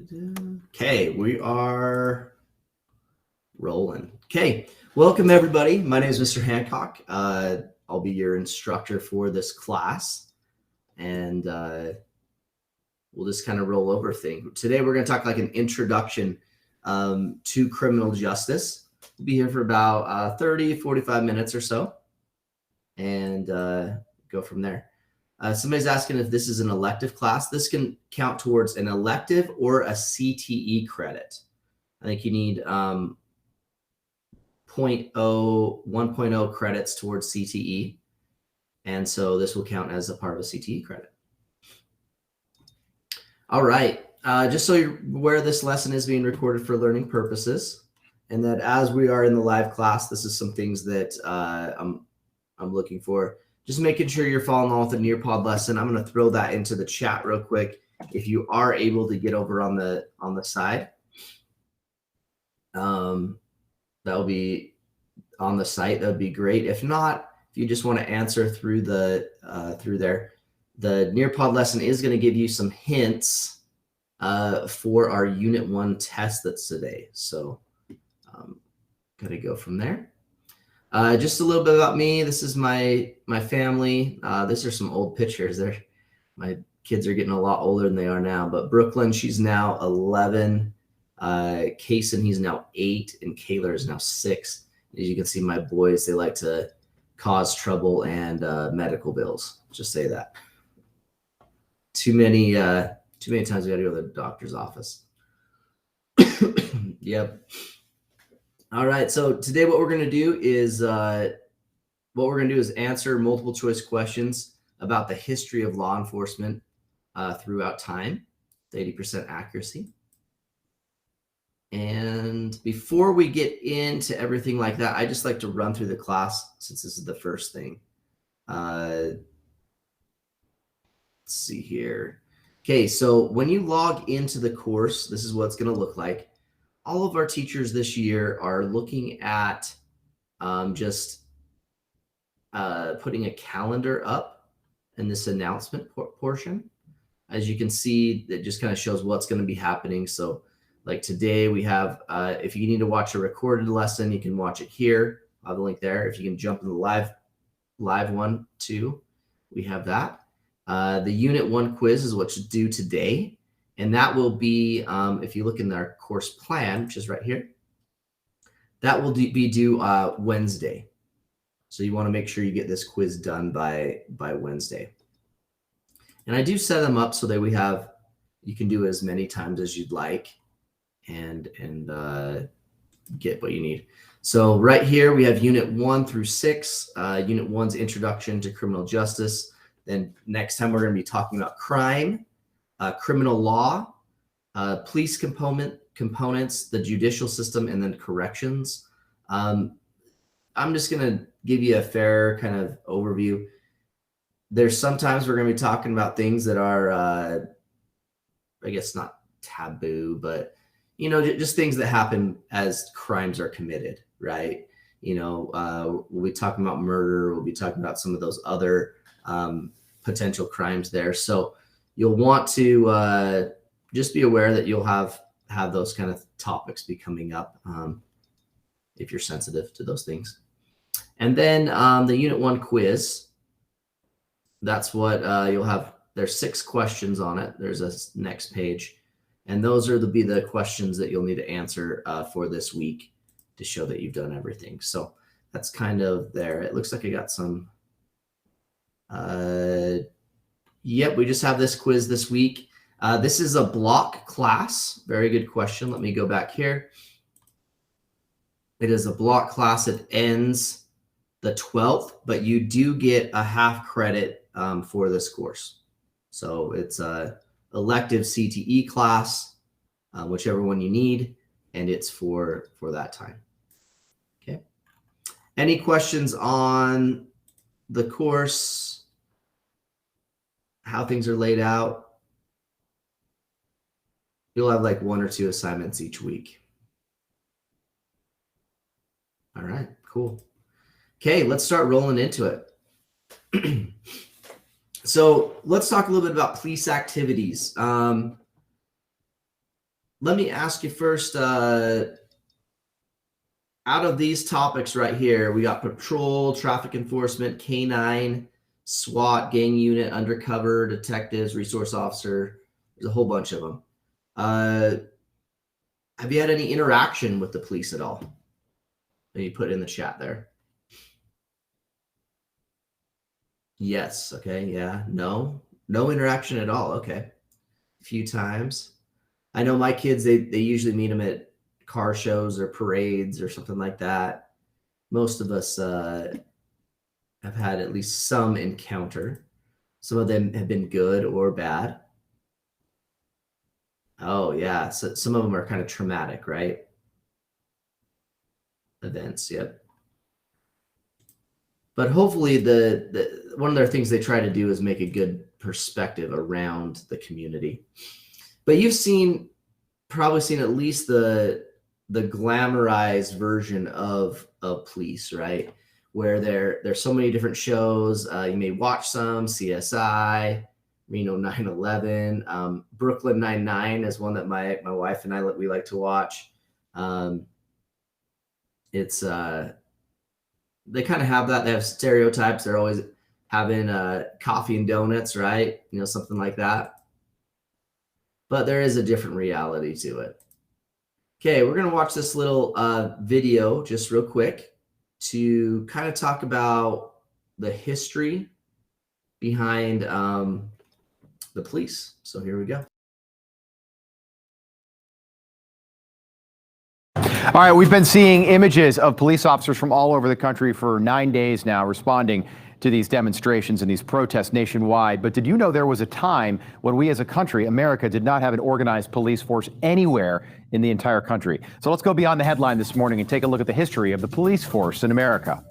Okay, we are rolling. Okay, welcome everybody. My name is Mr. Hancock. I'll be your instructor for this class, and we'll just kind of roll over things. Today we're going to talk like an introduction to criminal justice. We'll be here for about 30, 45 minutes or so, and go from there. Somebody's asking if this is an elective class. This can count towards an elective or a CTE credit. I think you need 1.0 credits towards CTE. And so this will count as a part of a CTE credit. All right. Just so you're aware, this lesson is being recorded for learning purposes. And that as we are in the live class, this is some things that I'm looking for. Just making sure you're following along with the Nearpod lesson. I'm going to throw that into the chat real quick. If you are able to get over on the side, that will be on the site. That would be great. If not, if you just want to answer through the through there, the Nearpod lesson is going to give you some hints for our Unit 1 test that's today. So got to go from there. Just a little bit about me. This is my family. These are some old pictures. My kids are getting a lot older than they are now. But Brooklyn, she's now 11. Kaysen, he's now 8, and Kayla is now 6. As you can see, my boys, they like to cause trouble and medical bills. Just say that. Too many times we got to go to the doctor's office. Yep. All right, so today what we're going to do is answer multiple choice questions about the history of law enforcement throughout time, 80% accuracy. And before we get into everything like that, I just like to run through the class since this is the first thing. Let's see here. Okay, so when you log into the course, this is what it's going to look like. All of our teachers this year are looking at just putting a calendar up in this announcement portion. As you can see, it just kind of shows what's going to be happening. So like today we have, if you need to watch a recorded lesson, you can watch it here. I'll have the link there. If you can jump in the live one too, we have that. The Unit 1 quiz is what's due today. And that will be, if you look in our course plan, which is right here, that will be due Wednesday. So you want to make sure you get this quiz done by Wednesday. And I do set them up so that you can do as many times as you'd like and get what you need. So right here we have Unit 1 through 6. Unit 1's Introduction to Criminal Justice. Then next time we're going to be talking about crime. Criminal law, police components, the judicial system, and then corrections. I'm just going to give you a fair kind of overview. There's sometimes we're going to be talking about things that are, I guess not taboo, but, you know, just things that happen as crimes are committed, right? You know, we'll be talking about murder. We'll be talking about some of those other potential crimes there. So you'll want to just be aware that you'll have those kind of topics be coming up if you're sensitive to those things. And then the Unit 1 quiz, that's what you'll have. There's 6 questions on it. There's a next page. And those are be the questions that you'll need to answer for this week to show that you've done everything. So that's kind of there. It looks like I got some... Yep, we just have this quiz this week. This is a block class. Very good question. Let me go back here. It is a block class. It ends the 12th, but you do get a half credit for this course. So it's a elective CTE class, whichever one you need, and it's for that time. Okay. Any questions on the course? How things are laid out? You'll have like 1 or 2 assignments each week. All right, cool. Okay, let's start rolling into it. So let's talk a little bit about police activities. let me ask you first, out of these topics right here, we got patrol, traffic enforcement, K9, SWAT, gang unit, undercover, detectives, resource officer. There's a whole bunch of them. Have you had any interaction with the police at all? Maybe put it in the chat there. Yes. Okay. Yeah. No. No interaction at all. Okay. A few times. I know my kids, they usually meet them at car shows or parades or something like that. Most of us have had at least some encounter. Some of them have been good or bad. Oh, yeah. So some of them are kind of traumatic, right? Events. Yep. But hopefully the one of their things they try to do is make a good perspective around the community. But you've probably seen at least the glamorized version of police, right? Where there's so many different shows. You may watch some CSI, Reno 9/11, Brooklyn Nine-Nine is one that my wife and we like to watch. It's they kind of have that. They have stereotypes. They're always having coffee and donuts, right? Something like that. But there is a different reality to it. Okay, we're going to watch this little video just real quick to kind of talk about the history behind the police. So here we go. All right, we've been seeing images of police officers from all over the country for 9 days now responding to these demonstrations and these protests nationwide. But did you know there was a time when we as a country, America, did not have an organized police force anywhere in the entire country? So let's go beyond the headline this morning and take a look at the history of the police force in America.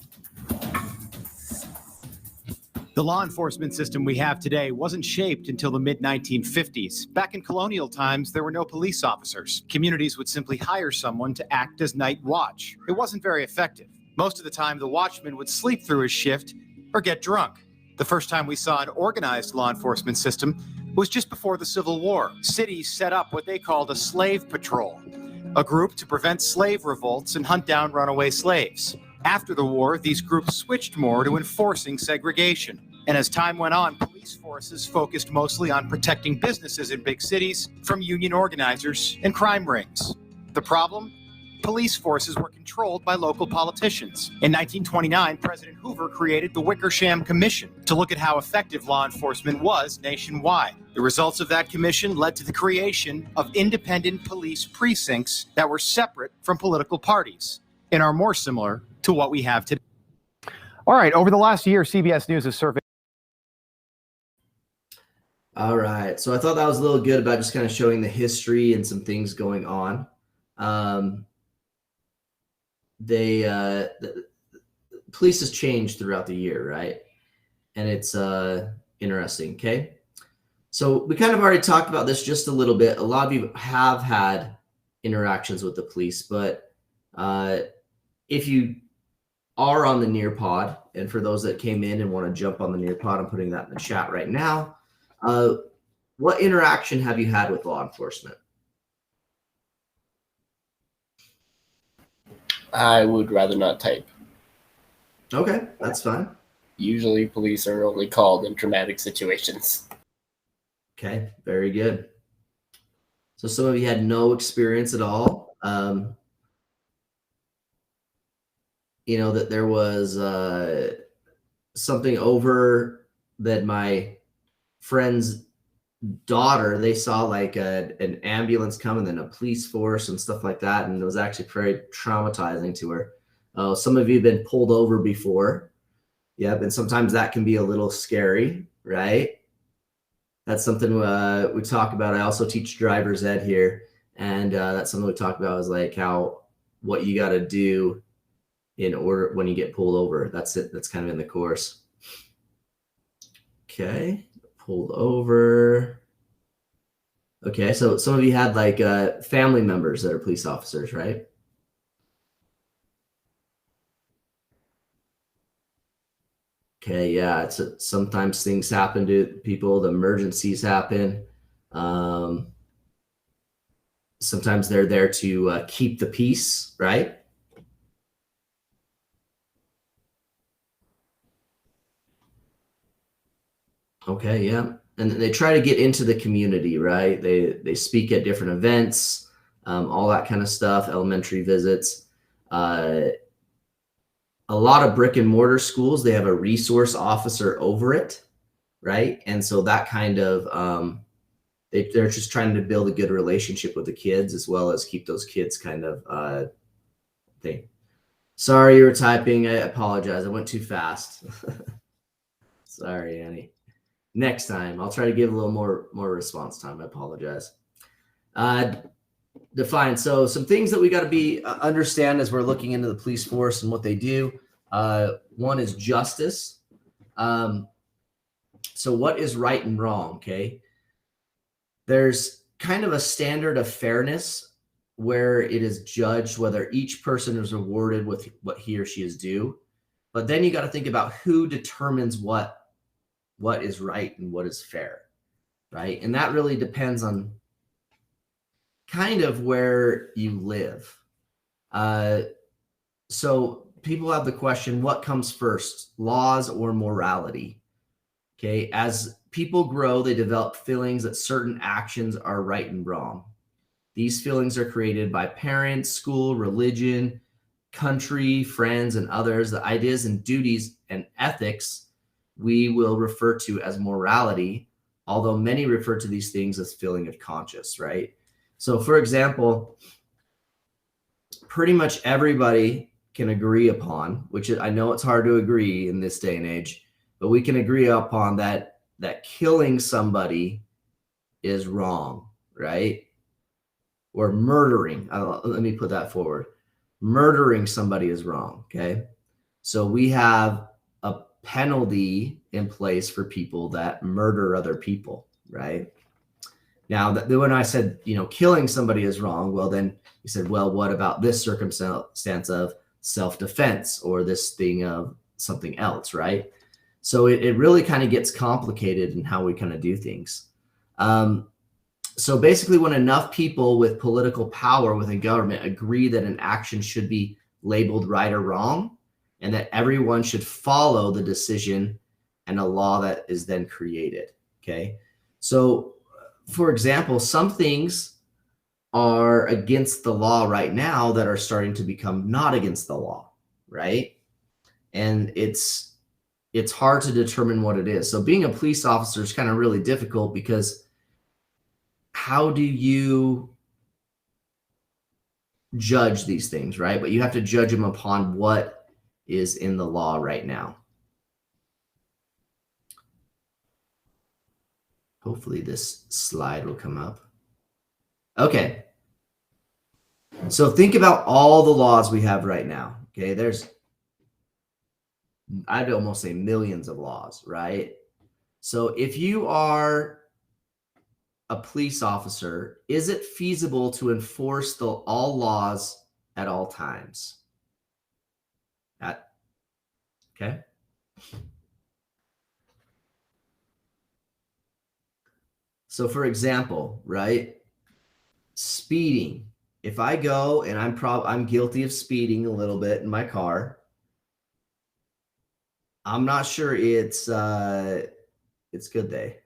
The law enforcement system we have today wasn't shaped until the mid-1950s. Back in colonial times, there were no police officers. Communities would simply hire someone to act as night watch. It wasn't very effective. Most of the time, the watchman would sleep through his shift or get drunk. The first time we saw an organized law enforcement system was just before the Civil War. Cities set up what they called a slave patrol, a group to prevent slave revolts and hunt down runaway slaves. After the war, these groups switched more to enforcing segregation. And as time went on, police forces focused mostly on protecting businesses in big cities from union organizers and crime rings. The problem? Police forces were controlled by local politicians. In 1929, President Hoover created the Wickersham Commission to look at how effective law enforcement was nationwide. The results of that commission led to the creation of independent police precincts that were separate from political parties and are more similar to what we have today. All right, over the last year, CBS News has surveyed. All right, so I thought that was a little good about just kind of showing the history and some things going on. The police has changed throughout the year, right? And it's interesting. Okay, so we kind of already talked about this just a little bit. A lot of you have had interactions with the police, but if you are on the Nearpod, and for those that came in and want to jump on the Nearpod, I'm putting that in the chat right now. What interaction have you had with law enforcement? I would rather not type. Okay, that's fine. Usually police are only called in traumatic situations. Okay, very good. So some of you had no experience at all. That there was something over that my friend's daughter, they saw like an ambulance come and then a police force and stuff like that, and it was actually very traumatizing to her. Some of you have been pulled over before. Yep, and sometimes that can be a little scary, right? That's something we talk about. I also teach driver's ed here, and that's something we talk about is like what you got to do in order when you get pulled over. That's it. That's kind of in the course. Okay, pulled over. Okay, so some of you had like family members that are police officers, right? Okay, yeah, sometimes things happen to people, the emergencies happen. sometimes they're there to keep the peace, right? Okay, yeah. And they try to get into the community, right? They speak at different events, all that kind of stuff, elementary visits. A lot of brick and mortar schools, they have a resource officer over it, right? And so that kind of they're just trying to build a good relationship with the kids as well as keep those kids kind of thing. Sorry, you were typing. I apologize. I went too fast. Sorry, Annie. Next time, I'll try to give a little more response time. I apologize. Define. So some things that we got to be understand as we're looking into the police force and what they do. One is justice. So what is right and wrong? Okay. There's kind of a standard of fairness where it is judged whether each person is rewarded with what he or she is due. But then you got to think about who determines what is right and what is fair, right? And that really depends on kind of where you live. So people have the question, what comes first, laws or morality? Okay, as people grow, they develop feelings that certain actions are right and wrong. These feelings are created by parents, school, religion, country, friends, and others. The ideas and duties and ethics we will refer to as morality, although many refer to these things as feeling of conscience, right? So, for example, pretty much everybody can agree upon, which I know it's hard to agree in this day and age, but we can agree upon that killing somebody is wrong, right? Or murdering. Let me put that forward. Murdering somebody is wrong, okay? So we have a penalty in place for people that murder other people, right? Now, when I said, killing somebody is wrong, well, then you said, well, what about this circumstance of self-defense or this thing of something else, right? So it really kind of gets complicated in how we kind of do things. So basically, when enough people with political power within government agree that an action should be labeled right or wrong, and that everyone should follow the decision and a law that is then created, okay? So, for example, some things are against the law right now that are starting to become not against the law, right? And it's hard to determine what it is. So being a police officer is kind of really difficult because how do you judge these things, right? But you have to judge them upon what is in the law right now. Hopefully this slide will come up. Okay. So think about all the laws we have right now. Okay. I'd almost say millions of laws, right? So if you are a police officer, is it feasible to enforce all laws at all times? Okay. So for example, right? Speeding. If I go and I'm guilty of speeding a little bit in my car, I'm not sure it's good day.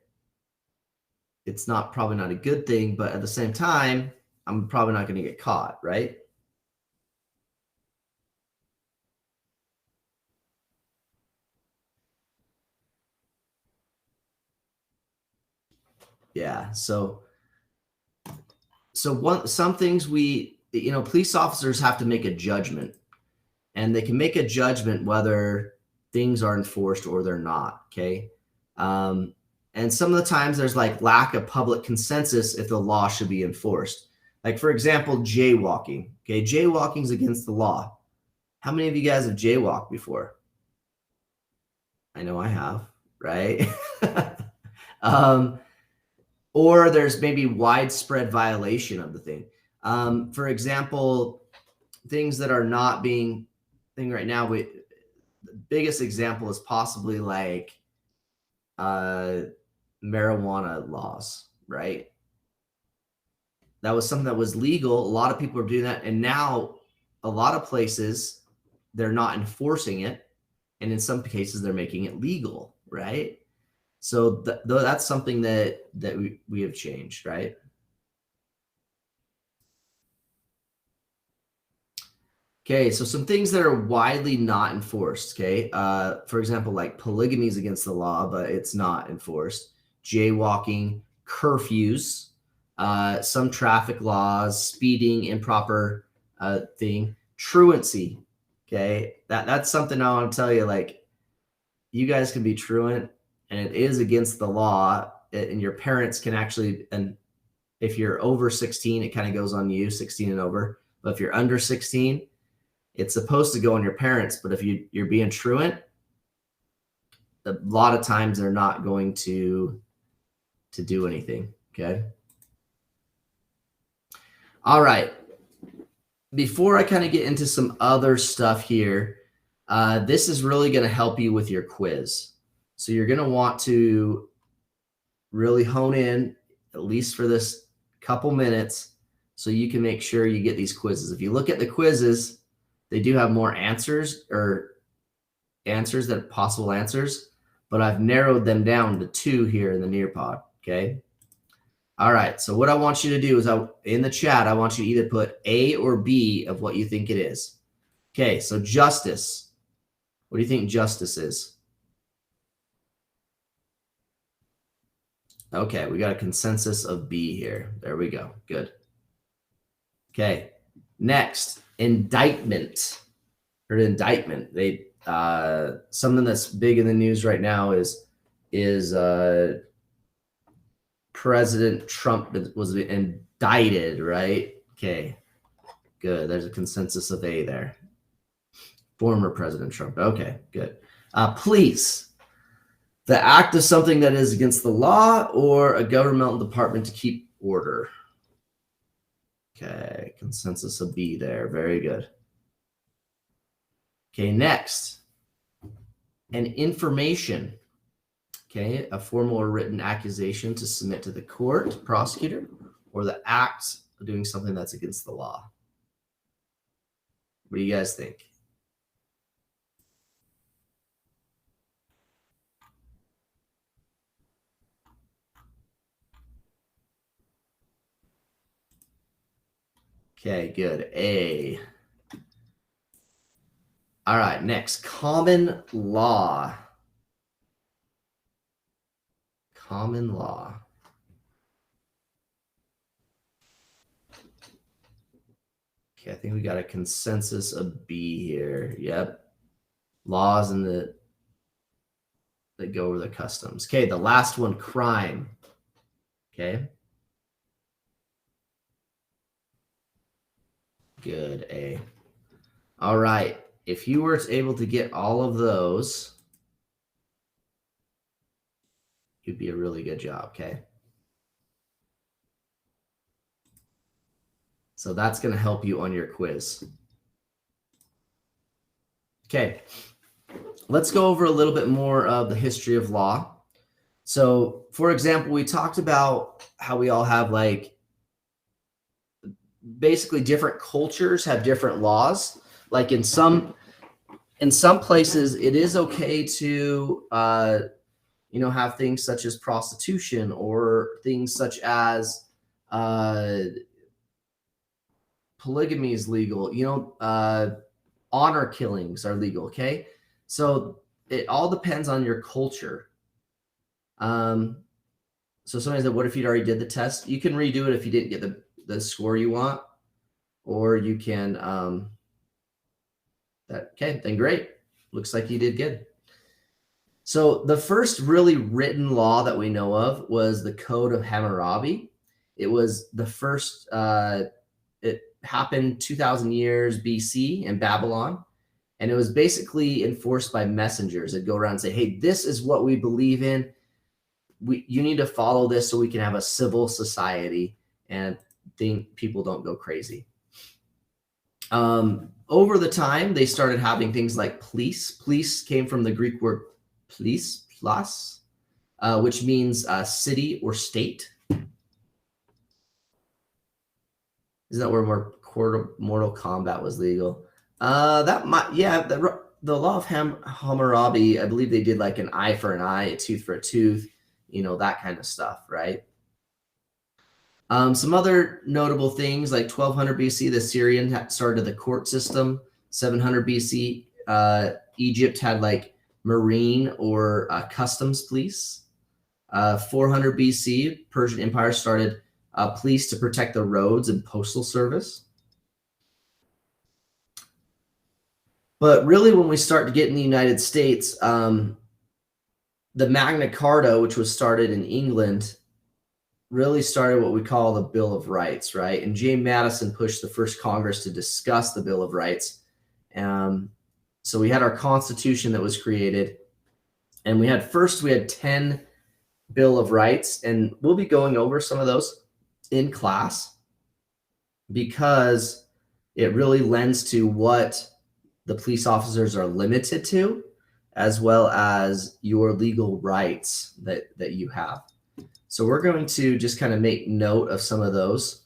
It's probably not a good thing, but at the same time, I'm probably not going to get caught, right? Yeah. So some things police officers have to make a judgment, and they can make a judgment whether things are enforced or they're not. Okay. And some of the times there's like lack of public consensus if the law should be enforced. Like, for example, jaywalking. Okay. Jaywalking is against the law. How many of you guys have jaywalked before? I know I have, right? Or there's maybe widespread violation of the thing. For example, things that are not being thing right now, the biggest example is possibly like marijuana laws, right? that was something that was legal. A lot of people are doing that. And now a lot of places, they're not enforcing it. And in some cases, they're making it legal, right? So that's something that we have changed, right? Okay, so some things that are widely not enforced, okay? For example, like polygamy is against the law, but it's not enforced. Jaywalking, curfews, some traffic laws, speeding, improper thing, truancy, okay? That's something I want to tell you, like, you guys can be truant, and it is against the law, and your parents can actually, and if you're over 16, it kind of goes on you, 16 and over. But if you're under 16, it's supposed to go on your parents. But if you're being truant, a lot of times they're not going to do anything, okay? All right. Before I kind of get into some other stuff here, this is really going to help you with your quiz. So you're going to want to really hone in, at least for this couple minutes, so you can make sure you get these quizzes. If you look at the quizzes, they do have more answers than possible answers, but I've narrowed them down to 2 here in the Nearpod, okay? All right, so what I want you to do is in the chat, I want you to either put A or B of what you think it is. Okay, so justice. What do you think justice is? Okay, we got a consensus of B here. There we go. Good. Okay, next, indictment. Or indictment. They something that's big in the news right now is President Trump was indicted, right? Okay, good. There's a consensus of A there. Former President Trump. Okay, good. Police. The act of something that is against the law or a governmental department to keep order. Okay, consensus of B there. Very good. Okay, next. An information. Okay, a formal or written accusation to submit to the court, prosecutor, or the act of doing something that's against the law. What do you guys think? Okay, good. A. All right, next. Common law. Common law. Okay, I think we got a consensus of B here. Yep. Laws that go over the customs. Okay, the last one, crime. Okay. Good, A. All right. If you were able to get all of those, you'd be a really good job, okay? So that's going to help you on your quiz. Okay. Let's go over a little bit more of the history of law. So, for example, we talked about how we all have, like, basically different cultures have different laws. Like in some places, it is okay to have things such as prostitution or things such as polygamy is legal. Honor killings are legal. Okay, so it all depends on your culture. So somebody said, what if you already did the test? You can redo it if you didn't get the score you want, or you can okay, then great. Looks like you did good. So the first really written law that we know of was the Code of Hammurabi. It was the first, it happened 2,000 years BC in Babylon. And it was basically enforced by messengers. They'd go around and say, hey, this is what we believe in. You need to follow this so we can have a civil society and people don't go crazy. Over the time, they started having things like police. Police came from the Greek word police, plus, which means city or state. Isn't that where Mortal Kombat was legal? That might, yeah. The law of Hammurabi, I believe they did like an eye for an eye, a tooth for a tooth, that kind of stuff, right? Some other notable things like 1200 BC, the Syrian started the court system. 700 BC, Egypt had like marine or customs police. 400 BC, Persian Empire started police to protect the roads and postal service. But really, when we start to get in the United States, the Magna Carta, which was started in England, really started what we call the Bill of Rights, right? And James Madison pushed the first Congress to discuss the Bill of Rights. So we had our Constitution that was created, and we had 10 Bill of Rights, and we'll be going over some of those in class because it really lends to what the police officers are limited to, as well as your legal rights that you have. So we're going to just kind of make note of some of those.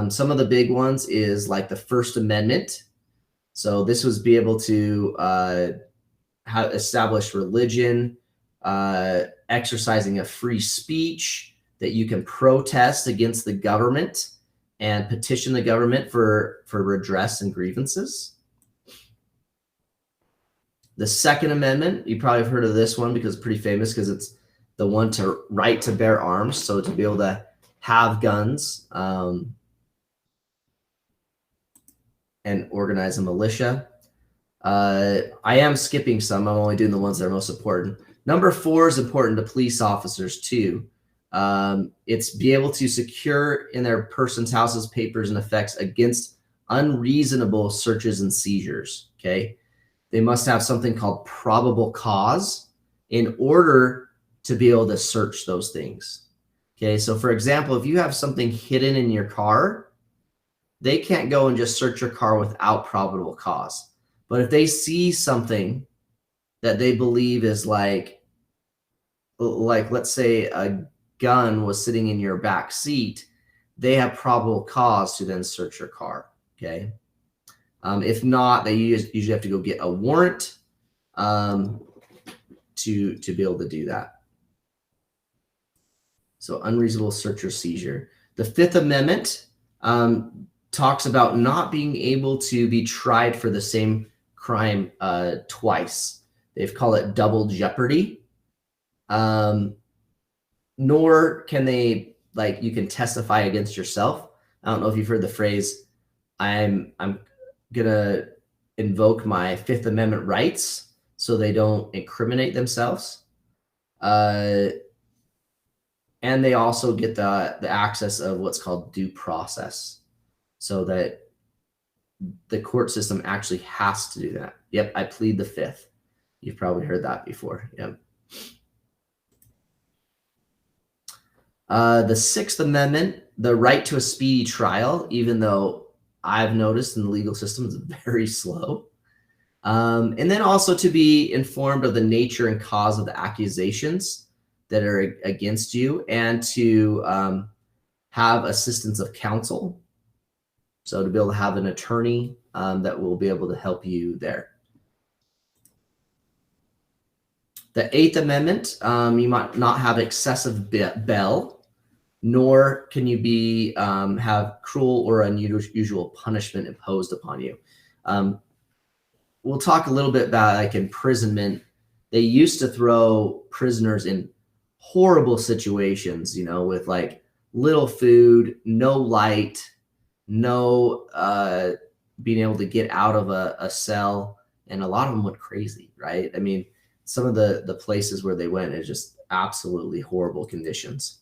Some of the big ones is like the First Amendment. So this was be able to establish religion, exercising a free speech, that you can protest against the government and petition the government for redress and grievances. The Second Amendment, you probably have heard of this one because it's pretty famous because it's the one to right to bear arms. So to be able to have guns and organize a militia. I am skipping some. I'm only doing the ones that are most important. Number 4 is important to police officers too. It's be able to secure in their person's houses, papers, and effects against unreasonable searches and seizures. Okay. They must have something called probable cause in order to be able to search those things. Okay, so for example, if you have something hidden in your car, they can't go and just search your car without probable cause. But if they see something that they believe is like let's say a gun was sitting in your back seat, they have probable cause to then search your car. Okay. If not, they usually have to go get a warrant to be able to do that. So unreasonable search or seizure. The Fifth Amendment talks about not being able to be tried for the same crime twice. They've called it double jeopardy. Nor can they, like, you can testify against yourself. I don't know if you've heard the phrase, I'm gonna invoke my Fifth Amendment rights so they don't incriminate themselves. And they also get the access of what's called due process, so that the court system actually has to do that. Yep, I plead the Fifth. You've probably heard that before. Yep. The Sixth Amendment, the right to a speedy trial, even though I've noticed in the legal system is very slow. And then also to be informed of the nature and cause of the accusations that are against you, and to have assistance of counsel. So to be able to have an attorney that will be able to help you there. The Eighth Amendment, you might not have excessive bail, nor can you be have cruel or unusual punishment imposed upon you. We'll talk a little bit about like imprisonment. They used to throw prisoners in horrible situations, with like little food, no light, no being able to get out of a cell, and a lot of them went crazy, right? I mean, some of the places where they went is just absolutely horrible conditions.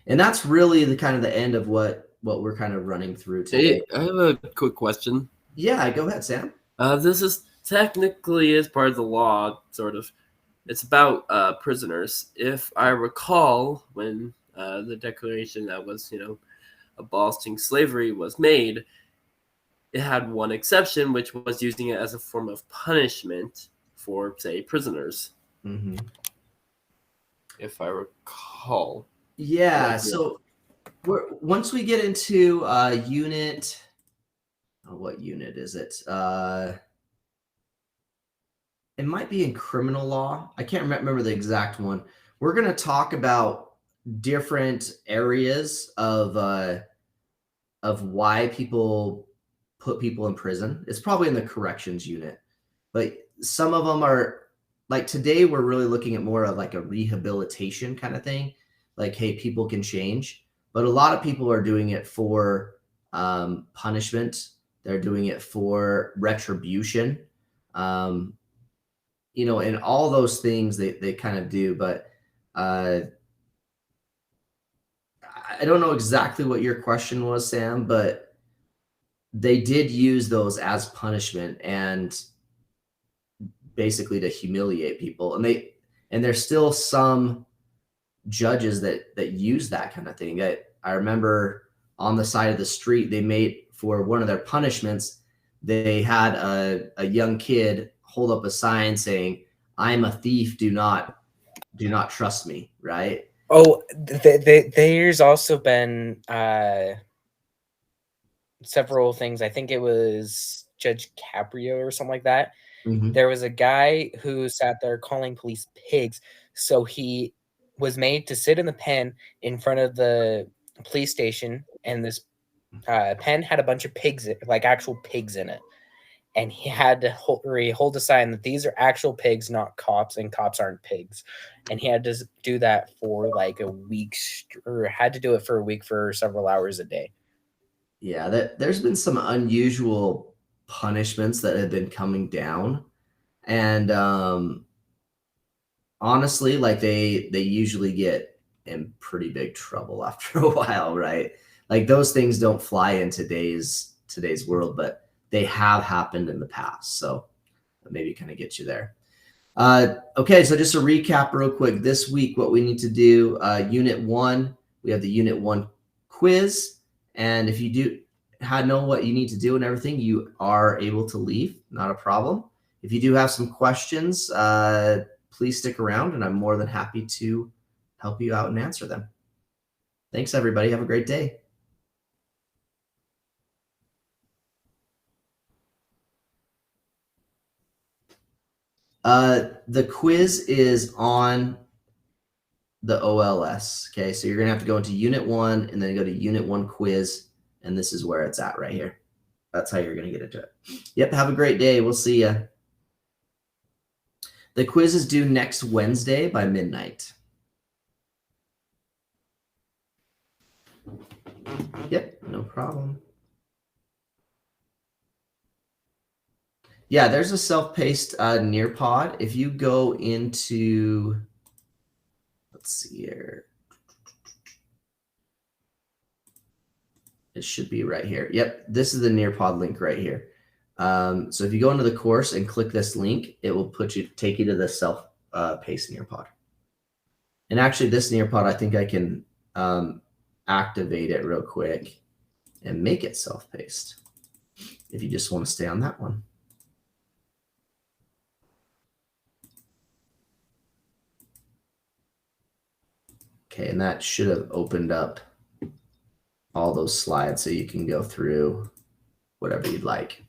And that's really the kind of the end of what we're kind of running through today. Hey, I have a quick question. Yeah, go ahead, Sam. This is technically is part of the law, sort of. It's about prisoners. If I recall, when the declaration that was, abolishing slavery was made, it had one exception, which was using it as a form of punishment for, say, prisoners. Mm-hmm. If I recall. Yeah, so Once we get into unit, what unit is it? It might be in criminal law. I can't remember the exact one. We're going to talk about different areas of why people put people in prison. It's probably in the corrections unit, but some of them are like today we're really looking at more of like a rehabilitation kind of thing. Like, hey, people can change, but a lot of people are doing it for punishment. They're doing it for retribution. You know, and all those things they kind of do, but I don't know exactly what your question was, Sam, but they did use those as punishment and basically to humiliate people. And there's still some judges that use that kind of thing. I remember on the side of the street, they made for one of their punishments, they had a young kid hold up a sign saying, "I'm a thief, do not trust me," right? Oh, there's also been several things. I think it was Judge Caprio or something like that. Mm-hmm. There was a guy who sat there calling police pigs. So he was made to sit in the pen in front of the police station, and this pen had a bunch of pigs, like actual pigs in it. And he had to hold a sign that these are actual pigs, not cops, and cops aren't pigs. And he had to do that for like a week, or had to do it for a week for several hours a day. Yeah, there's been some unusual punishments that have been coming down, and honestly, like they usually get in pretty big trouble after a while, right? Like those things don't fly in today's world, but they have happened in the past, so maybe kind of get you there. Okay, so just a recap real quick. This week, what we need to do, Unit 1, we have the Unit 1 quiz. And if you do know what you need to do and everything, you are able to leave. Not a problem. If you do have some questions, please stick around, and I'm more than happy to help you out and answer them. Thanks, everybody. Have a great day. The quiz is on the OLS. Okay, so you're gonna have to go into Unit 1 and then go to Unit 1 quiz, and this is where it's at right here. That's how you're gonna get into it. Yep, have a great day. We'll see ya. The quiz is due next Wednesday by midnight. Yep, no problem. Yeah, there's a self-paced Nearpod. If you go into, let's see here. It should be right here. Yep, this is the Nearpod link right here. So if you go into the course and click this link, it will take you to the self-paced Nearpod. And actually, this Nearpod, I think I can activate it real quick and make it self-paced if you just want to stay on that one. Okay, and that should have opened up all those slides so you can go through whatever you'd like.